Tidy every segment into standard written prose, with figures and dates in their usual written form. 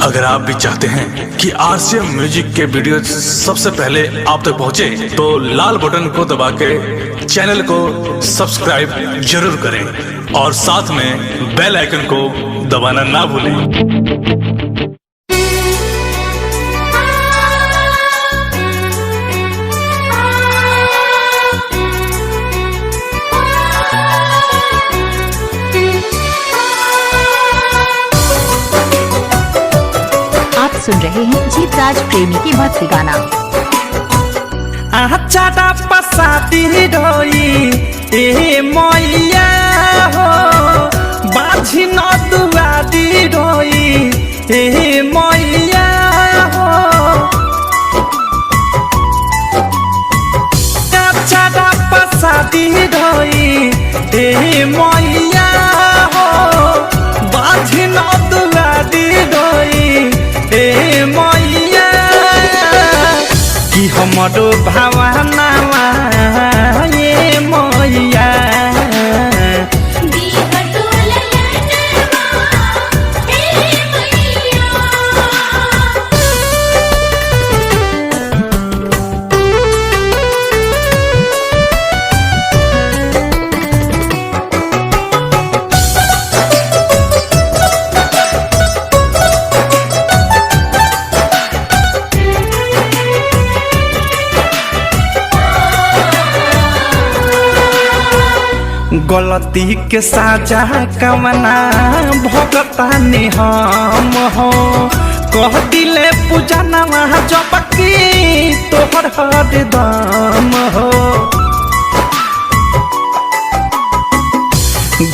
अगर आप भी चाहते हैं कि आरसीएम म्यूजिक के वीडियो सबसे पहले आप तक पहुंचे, तो लाल बटन को दबा के चैनल को सब्सक्राइब जरूर करें और साथ में बेल आइकन को दबाना ना भूलें। सुन रहे हैं जीतराज प्रेमी की भक्ति गाना। आचारा पसाती रोई ए मैया हो, बाझी न दुआरी रोई ए मैया हो। आचारा पसाती रोई ए मैया हो, बाझी न दुआरी रोई ए मैया कि हमरो भावनावा ए मैया। गलती के साजा कवना भगतानी हम हो, कह दिले पूजनवा जबकि तोहर हरदम हो।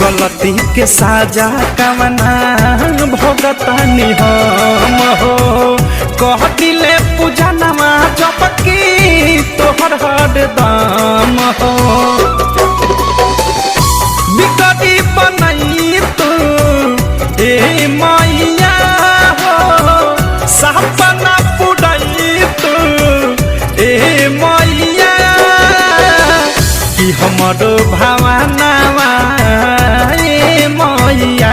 गलती के साजा कवना भगतानी हम हो, कह दिले पूजनवा जबकि तोहर हरदम हो। बिगड़ी बनई तू ए मैया हो, सपना पुरई तू ए मैया कि हमरो भावनावा ए मैया।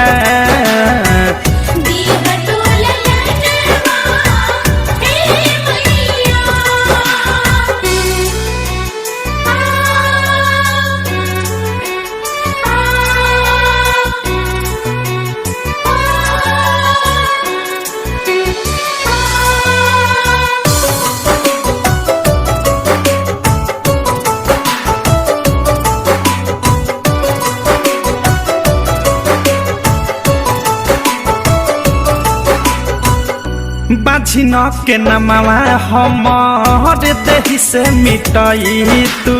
बाझिन के नमवा हमर देहि से मिटई तू,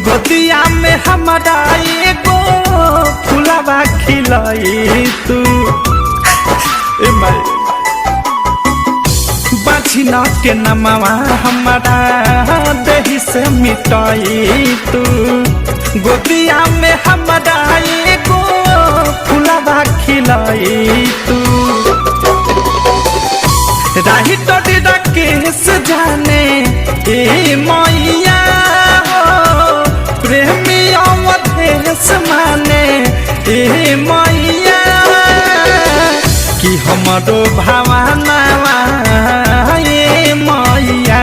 गोदिया में हमारा एगो फुलवा खिलई तू ए माई। बाझिन के नमवा हमारा देहि से मिटई तू, गोदिया में हमारा एगो फुलवा खिलई तू। राही तोड़ी राकेश जाने ए मैया हो, प्रेमी अवधेश माने ए मैया कि हमरो भावनावा ए मैया।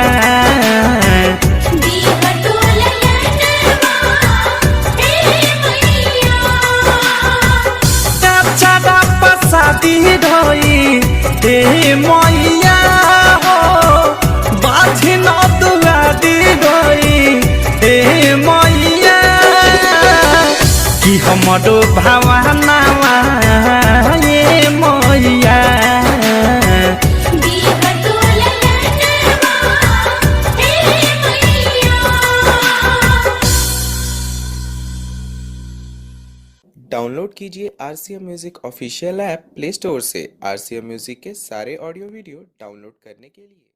आचारा पसाती रोई ए मैया हो, बाझी न दुआरी रोई ए मैया कि हमरो भावनावा ए मैया। डाउनलोड कीजिए RCM music official app play store से। आरसीएम म्यूजिक के सारे ऑडियो वीडियो डाउनलोड करने के लिए